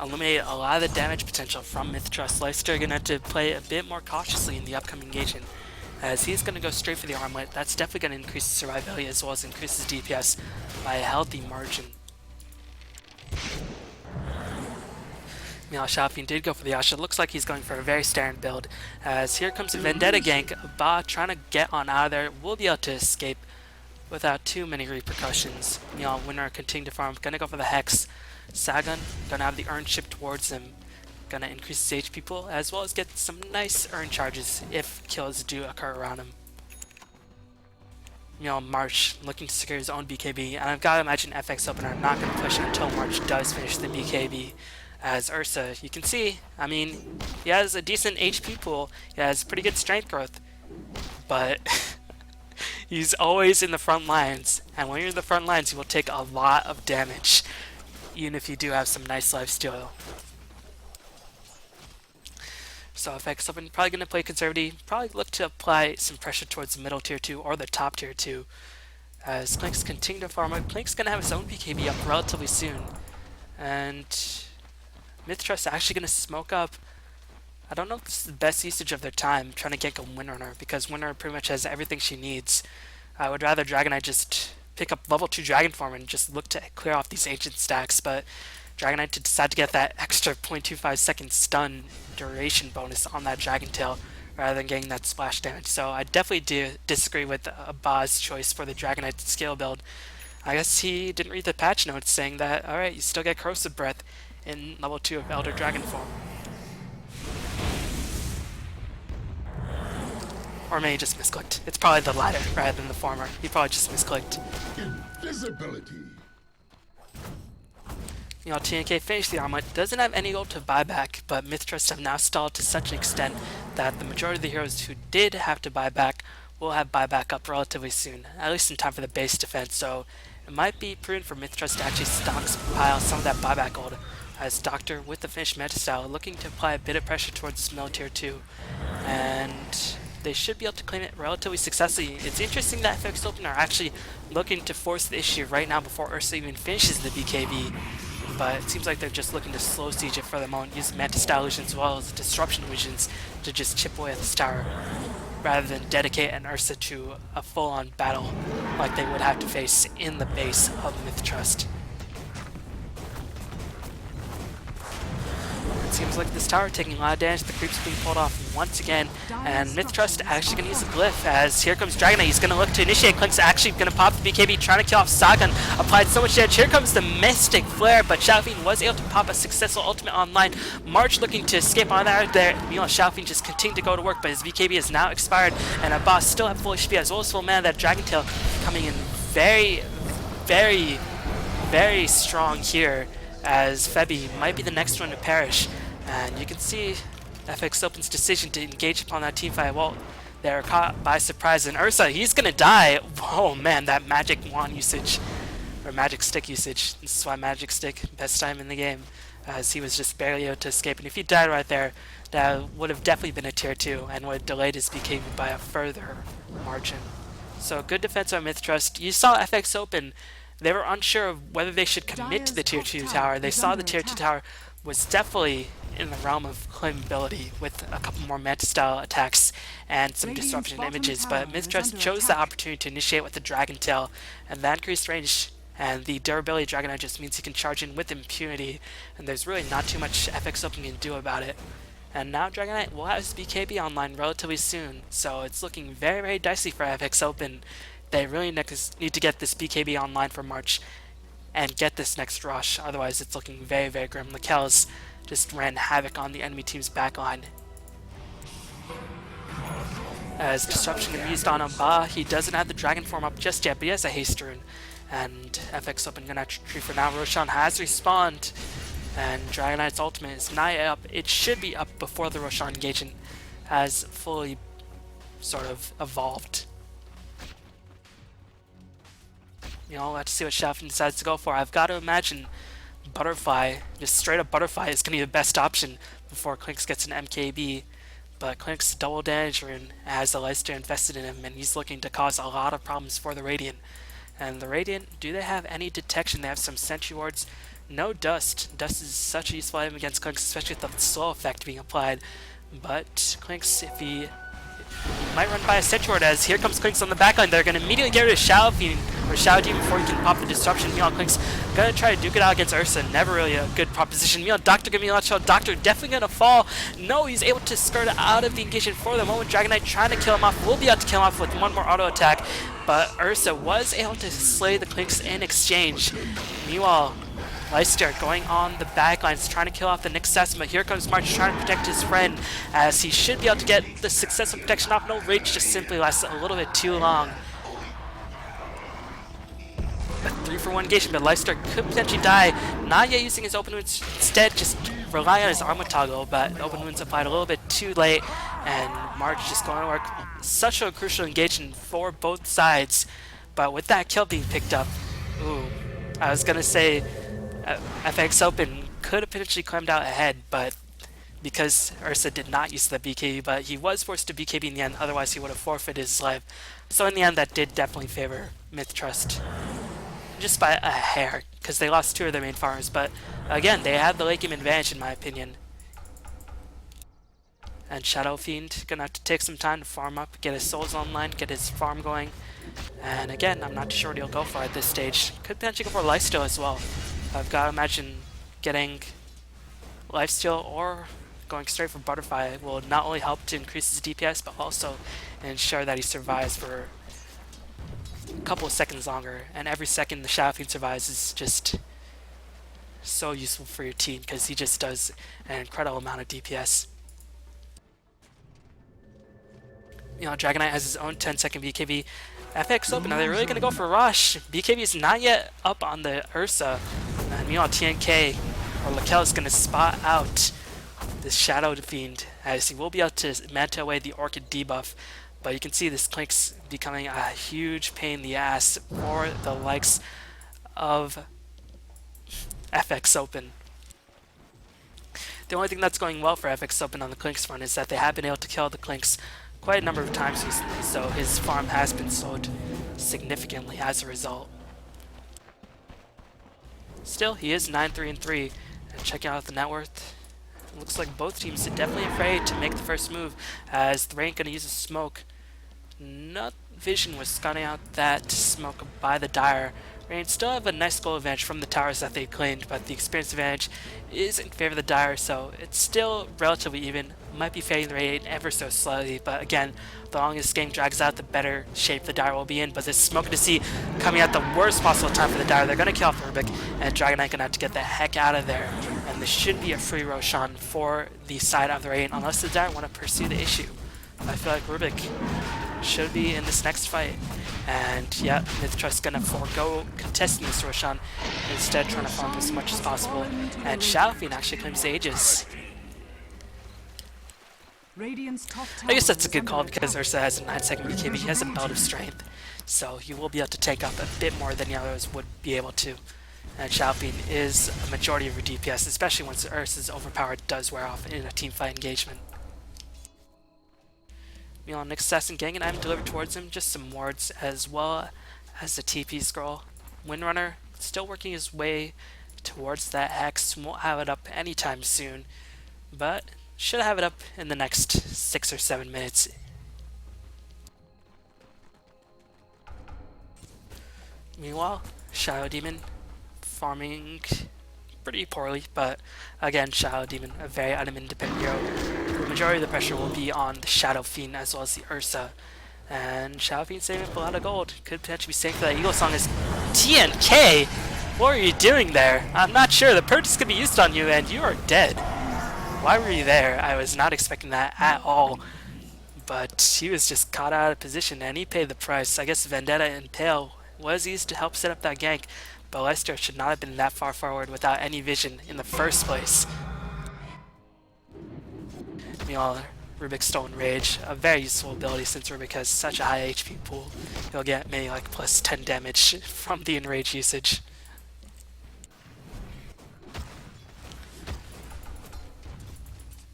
eliminate a lot of the damage potential from Mith-Trust. Leicester going to have to play a bit more cautiously in the upcoming engagement, as he's going to go straight for the armlet. That's definitely going to increase his survivability as well as increase his DPS by a healthy margin. Meanwhile, Shopin did go for the Asha. Looks like he's going for a very standard build, as here comes a Vendetta gank. Ba trying to get on out of there, will be able to escape without too many repercussions. Meanwhile, Winner continue to farm, gonna go for the Hex. Sagan gonna have the urn shipped towards him, gonna increase his HP pool as well as get some nice urn charges if kills do occur around him. March looking to secure his own BKB, and I've got to imagine FXOpen are not going to push until March does finish the BKB. As Ursa, you can see, I mean, he has a decent HP pool, he has pretty good strength growth, but he's always in the front lines, and when you're in the front lines you will take a lot of damage, even if you do have some nice lifesteal. So FXOpen probably going to play conservative, probably look to apply some pressure towards the middle tier 2 or the top tier 2. As Clinks continue to farm up, Clinks going to have his own BKB up relatively soon. And Mith-Trust actually going to smoke up. I don't know if this is the best usage of their time, trying to gank a Windrunner, because Windrunner pretty much has everything she needs. I would rather Dragonite just pick up level 2 Dragon Form and just look to clear off these ancient stacks, but Dragonite to decide to get that extra 0.25 second stun duration bonus on that Dragon Tail rather than getting that splash damage. So I definitely do disagree with Ba's choice for the Dragonite scale build. I guess he didn't read the patch notes saying that, alright, you still get Corrosive Breath in level 2 of Elder Dragon Form. Or maybe he just misclicked. It's probably the latter rather than the former. He probably just misclicked. Invisibility. TNK finished the armlet, doesn't have any gold to buy back, but Mith-Trust have now stalled to such an extent that the majority of the heroes who did have to buy back will have buyback up relatively soon, at least in time for the base defense, so it might be prudent for Mith-Trust to actually stockpile some of that buyback gold, as Doctor with the finished meta style looking to apply a bit of pressure towards this middle tier 2, and they should be able to claim it relatively successfully. It's interesting that FXOpen are actually looking to force the issue right now before Ursa even finishes the BKB, but it seems like they're just looking to slow siege it for the moment, use Manta Style illusions as well as disruption illusions to just chip away at this tower, rather than dedicate an Ursa to a full-on battle like they would have to face in the base of Mith-Trust. It seems like this tower taking a lot of damage, the creeps being pulled off once again, and Mith-Trust actually going to use a glyph, as here comes Dragonite. He's going to look to initiate. Clinks actually going to pop the BKB, trying to kill off Sagan, applied so much damage. Here comes the Mystic Flare, but Xiaofeng was able to pop a successful ultimate online. March looking to escape on out there. Meanwhile, Xiaofeng just continued to go to work, but his BKB is now expired, and Abbas still have full HP as well as full mana. That Dragon Tail coming in very, very, very strong here, as Febby might be the next one to perish. And you can see FXOpen's decision to engage upon that teamfight. Well, they're caught by surprise, and Ursa, he's gonna die. Oh man, that magic wand usage, or magic stick usage. This is why magic stick, best time in the game, as he was just barely able to escape. And if he died right there, that would have definitely been a tier 2 and would have delayed his BKB by a further margin. So good defense on Mith-Trust. You saw FXOpen, they were unsure of whether they should commit to the tier 2 tower. They saw the tier 2 tower was definitely in the realm of claimability with a couple more Manta-style attacks and some disruption images, but Mith-Trust chose the opportunity to initiate with the Dragon Tail, and that increased range, and the durability of Dragonite just means he can charge in with impunity, and there's really not too much FXOpen can do about it. And now Dragonite will have his BKB online relatively soon, so it's looking very, very dicey for FXOpen. They really need to get this BKB online for March and get this next rush, otherwise it's looking very, very grim. Lakel's just ran havoc on the enemy team's backline. As disruption can be used on Ba, he doesn't have the dragon form up just yet, but he has a haste rune. And FXOpen gonna retreat for now. Roshan has respawned, and Dragonite's ultimate is not yet up. It should be up before the Roshan engagement has fully sort of evolved. You know, let's see what Shafin decides to go for. I've got to imagine Butterfly, just straight up Butterfly, is going to be the best option before Clinks gets an MKB. But Clinks double damage rune has the Leicester invested in him, and he's looking to cause a lot of problems for the Radiant. And the Radiant, do they have any detection? They have some sentry wards. No dust. Dust is such a useful item against Clinks, especially with the slow effect being applied. But Clinks, if he might run by a sentry ward, as here comes Clinks on the backline. They're going to immediately get rid of Shadow Fiend or Shadow Demon before he can pop the disruption. Meanwhile, Clinks going to try to duke it out against Ursa. Never really a good proposition. Meanwhile, Doctor giving a lot of shot. Doctor definitely going to fall. No, he's able to skirt out of the engagement for the moment. Dragonite trying to kill him off. Will be able to kill him off with one more auto attack. But Ursa was able to slay the Clinks in exchange. Meanwhile, Leicester going on the backlines, trying to kill off the Nyx Assassin, but here comes March trying to protect his friend, as he should be able to get the successful protection off. No, Rage just simply lasts a little bit too long. A 3-for-1 engagement, but Leicester could potentially die. Not yet using his open wounds, instead just rely on his armor toggle, but open wounds applied a little bit too late, and March just going to work. Such a crucial engagement for both sides, but with that kill being picked up, ooh, I was going to say FXOpen could have potentially climbed out ahead, but because Ursa did not use the BKB, but he was forced to BKB in the end, otherwise he would have forfeited his life. So in the end, that did definitely favor Mith-Trust, just by a hair, because they lost 2 of their main farmers, but again, they had the late game advantage in my opinion. And Shadow Fiend gonna have to take some time to farm up, get his souls online, get his farm going, and again, I'm not too sure what he'll go for at this stage. Could potentially go for lifesteal as well. I've got to imagine getting lifesteal or going straight for Butterfly will not only help to increase his DPS, but also ensure that he survives for a couple of seconds longer. And every second the Shadow Fiend survives is just so useful for your team, because he just does an incredible amount of DPS. You know, Dragonite has his own 10-second BKB. FXOpen, are they really going to go for Rush? BKB is not yet up on the Ursa. And meanwhile, TNK or Lakel is going to spot out this Shadow Fiend, as he will be able to manta away the Orchid debuff. But you can see this Clinks becoming a huge pain in the ass for the likes of FXOpen. The only thing that's going well for FXOpen on the Clinks front is that they have been able to kill the Clinks quite a number of times recently, so his farm has been slowed significantly as a result. Still, he is 9-3-3, and checking out the net worth, it looks like both teams are definitely afraid to make the first move, as the Rain going to use a smoke. Not Vision was scouting out that smoke by the Dire. Rain still have a nice goal advantage from the towers that they claimed, but the experience advantage is in favor of the Dire, so it's still relatively even. Might be fading the Radiant ever so slightly, but again, the longer this game drags out, the better shape the Dire will be in. But this Smoke to see coming at the worst possible time for the Dire. They're going to kill off Rubik, and Dragonite going to have to get the heck out of there. And this should be a free Roshan for the side of the Radiant, unless the Dire want to pursue the issue. I feel like Rubik should be in this next fight. And yeah, Mith-Trust gonna forego contesting this Roshan, instead trying to farm as much as possible. And Shadow Fiend actually claims the Aegis. I guess that's a good call, because Ursa has a 9-second BKB, he has a belt of strength, so he will be able to take up a bit more than the others would be able to. And Shadow Fiend is a majority of your DPS, especially once Ursa's overpower does wear off in a teamfight engagement. Meanwhile, next assassin getting an item delivered towards him, just some wards as well as the TP scroll. Windrunner still working his way towards that Hex, won't have it up anytime soon, but should have it up in the next 6 or 7 minutes. Meanwhile, Shadow Demon farming pretty poorly, but again, Shadow Demon, a very item independent hero. The majority of the pressure will be on the Shadow Fiend as well as the Ursa. And Shadow Fiend saving up a lot of gold. Could potentially be saving for that Eagle Song as TNK? What are you doing there? I'm not sure. The purchase could be used on you and you are dead. Why were you there? I was not expecting that at all. But he was just caught out of position and he paid the price. I guess Vendetta and Pale was used to help set up that gank, but Leicester should not have been that far forward without any vision in the first place. Meanwhile, Rubik's Stolen Rage, a very useful ability since Rubik has such a high HP pool. He'll get maybe like plus 10 damage from the Enrage usage.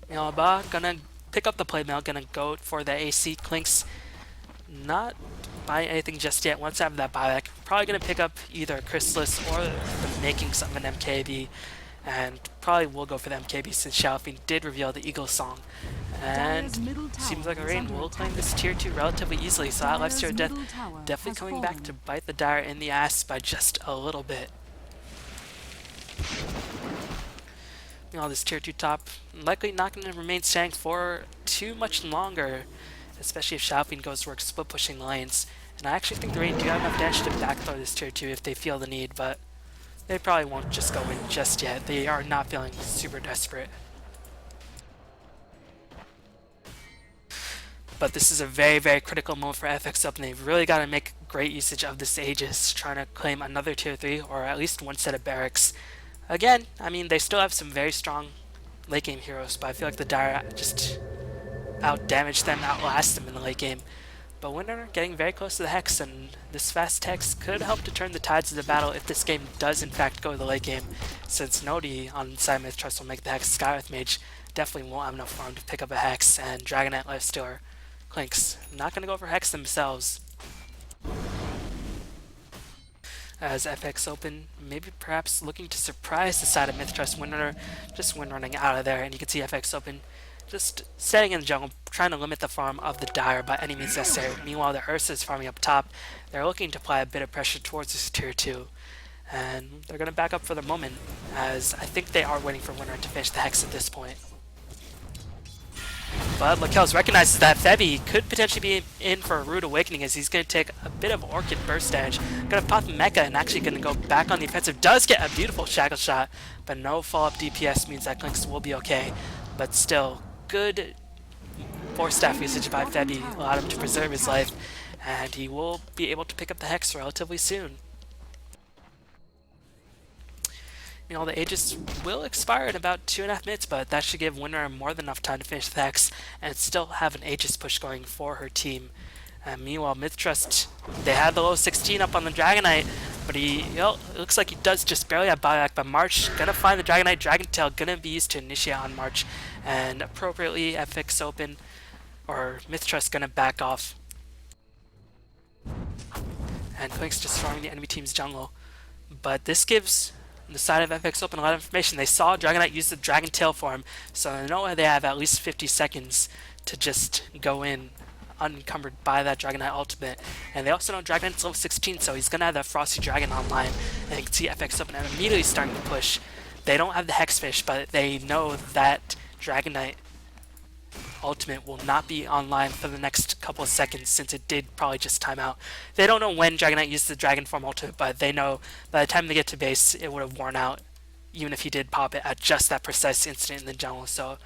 Meanwhile, Ba gonna pick up the play mail, gonna go for the AC. Clinks not buying anything just yet. Once I have that buyback, probably gonna pick up either a Chrysalis or the makings of an MKB, and probably will go for the MKB since Shadow Fiend did reveal the Eagle Song. And seems like Rain will claim this tier 2 relatively easily, so Alexia Death definitely coming back to bite the Dire in the ass by just a little bit. Meanwhile, this tier 2 top likely not going to remain standing for too much longer, especially if Shadow Fiend goes to work split pushing lanes. And I actually think the Rain do have enough damage to backthrow this tier 2 if they feel the need, but they probably won't just go in just yet. They are not feeling super desperate. But this is a very, very critical moment for FXOpen. They've really got to make great usage of this Aegis, trying to claim another tier 3 or at least one set of barracks. Again, I mean, they still have some very strong late game heroes, but I feel like the Dire just out-damage them, outlast them in the late game. But Winter getting very close to the Hex, and this fast Hex could help to turn the tides of the battle if this game does in fact go to the late game, since Nodi on side Mith-Trust will make the Hex. Skywrath Mage definitely won't have enough farm to pick up a Hex, and Dragonite Lifestealer Clinks not going to go for Hex themselves. As FXOpen maybe perhaps looking to surprise the side of Mith-Trust. Windrunner just windrunning out of there, and you can see FXOpen just staying in the jungle, trying to limit the farm of the Dire by any means necessary. Meanwhile, the Ursa is farming up top. They're looking to apply a bit of pressure towards this tier 2, and they're going to back up for the moment, as I think they are waiting for Windrunner to finish the Hex at this point. But Lakelz recognizes that Febby could potentially be in for a rude awakening, as he's going to take a bit of Orchid burst damage. Going to pop Mecha and actually going to go back on the offensive. Does get a beautiful shackle shot, but no follow-up DPS means that Clinks will be okay. But still, good Force Staff usage by Febby allowed him to preserve his life, and he will be able to pick up the Hex relatively soon. You know, the Aegis will expire in about 2.5 minutes, but that should give Windrunner more than enough time to finish the Hex and still have an Aegis push going for her team. Meanwhile, Mith-Trust, they had the low 16 up on the Dragonite, but it looks like he does just barely have buyback, but March gonna find the Dragonite. Dragon Tail gonna be used to initiate on March, and appropriately FXOpen or Mith-Trust gonna back off. And Clinks just farming the enemy team's jungle. But this gives the side of FXOpen a lot of information. They saw Dragonite use the Dragon Tail form, so they know they have at least 50 seconds to just go in unencumbered by that Dragonite ultimate. And they also know Dragonite's level 16, so he's going to have that Frosty Dragon online. And you can see FXOpen immediately starting to push. They don't have the Hexfish, but they know that Dragonite ultimate will not be online for the next couple of seconds, since it did probably just time out. They don't know when Dragonite used the Dragon Form ultimate, but they know by the time they get to base, it would have worn out, even if he did pop it at just that precise instant in the jungle. So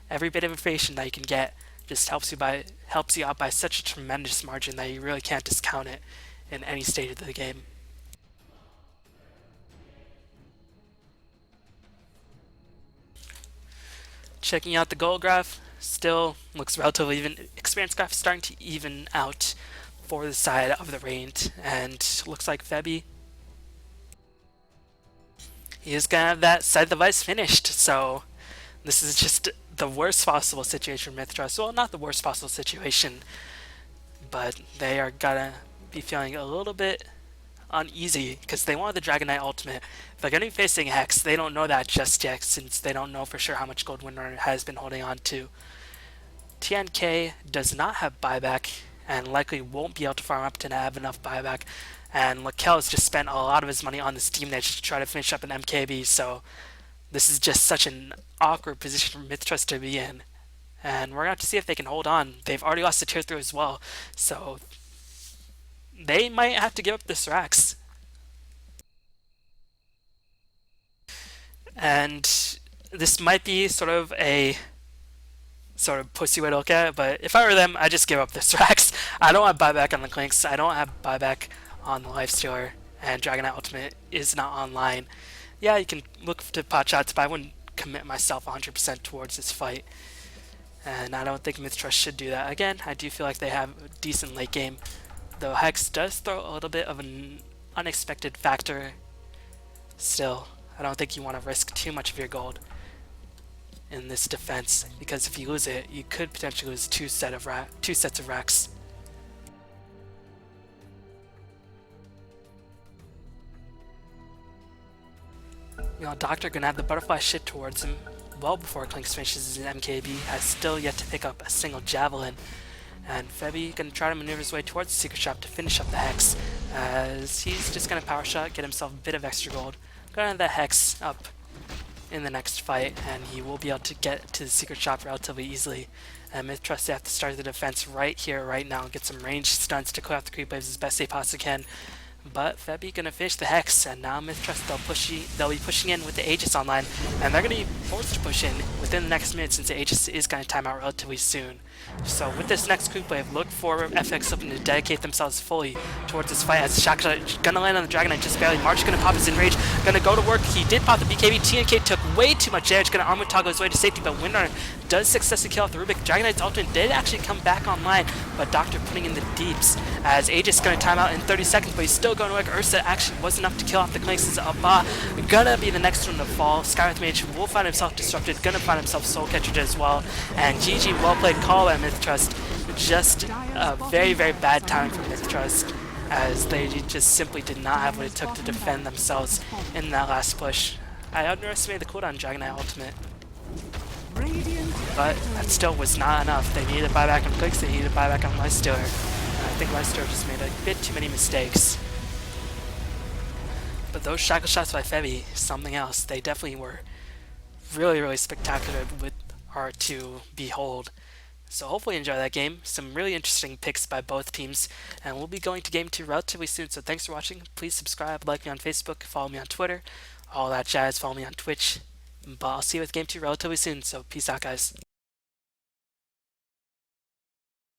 every bit of information that you can get just helps you out by such a tremendous margin that you really can't discount it in any stage of the game. Checking out the goal graph, still looks relatively even. Experience graph starting to even out for the side of the Ranged, and looks like Febby, he is gonna have that side of the vice finished. So this is just the worst possible situation for Mith-Trust. Well, not the worst possible situation, but they are gonna be feeling a little bit uneasy because they wanted the Dragon Knight ultimate. If they're gonna be facing Hex, they don't know that just yet since they don't know for sure how much gold Windrunner has been holding on to. TNK does not have buyback and likely won't be able to farm up to have enough buyback. And Lakel has just spent a lot of his money on the Steam Edge to try to finish up an MKB, so this is just such an awkward position for Mith-Trust to be in. And we're going to have to see if they can hold on. They've already lost the tier 3 as well, so they might have to give up the Srax. And this might be sort of a pussy way to look at it, but if I were them, I'd just give up the Srax. I don't have buyback on the Clinks, I don't have buyback on the Lifestealer, and Dragon Knight Ultimate is not online. Yeah, you can look to pot shots, but I wouldn't commit myself 100% towards this fight. And I don't think Mith-Trust should do that. Again, I do feel like they have a decent late game, though Hex does throw a little bit of an unexpected factor. Still, I don't think you want to risk too much of your gold in this defense, because if you lose it, you could potentially lose two sets of racks. You know, Doctor gonna have the butterfly shit towards him well before Clinks finishes his MKB, has still yet to pick up a single javelin. And Febby gonna try to maneuver his way towards the secret shop to finish up the Hex, as he's just gonna power shot, get himself a bit of extra gold. Gonna have the Hex up in the next fight, and he will be able to get to the secret shop relatively easily. And Mith-Trust have to start the defense right here, right now, and get some ranged stunts to clear out the creep waves as best they possibly can. But Febby gonna finish the Hex, and now Mith-Trust they'll be pushing in with the Aegis online, and they're gonna be forced to push in within the next minute since the Aegis is gonna time out relatively soon. So with this next creep wave, look for FXOpen to dedicate themselves fully towards this fight, as Shaka gonna land on the Dragon Knight just barely. March gonna pop his enrage, gonna go to work. He did pop the BKB. TNK took way too much damage, gonna armor toggle his way to safety, but Windrunner does successfully kill off the Rubik. Dragon Knight's ultimate did actually come back online, but Doctor putting in the deeps, as Aegis gonna time out in 30 seconds, but he's still going to work. Ursa actually was enough to kill off the Clinks, as Abba gonna be the next one to fall. Skywrath Mage will find himself disrupted, gonna find himself soul catchered as well, and GG, well played call by Mith-Trust. Just a very, very bad time for Mith-Trust, as they just simply did not have what it took to defend themselves in that last push. I underestimated the cooldown on Dragon Knight Ultimate, but that still was not enough. They needed a buyback on Clicks, they needed a buyback on Lifestealer. I think Lifestealer just made a bit too many mistakes. But those shackle shots by Febby, something else. They definitely were really, really spectacular with art to behold. So hopefully you enjoy that game. Some really interesting picks by both teams, and we'll be going to Game 2 relatively soon. So thanks for watching. Please subscribe, like me on Facebook, follow me on Twitter, all that jazz, follow me on Twitch. But I'll see you with Game 2 relatively soon, so peace out, guys.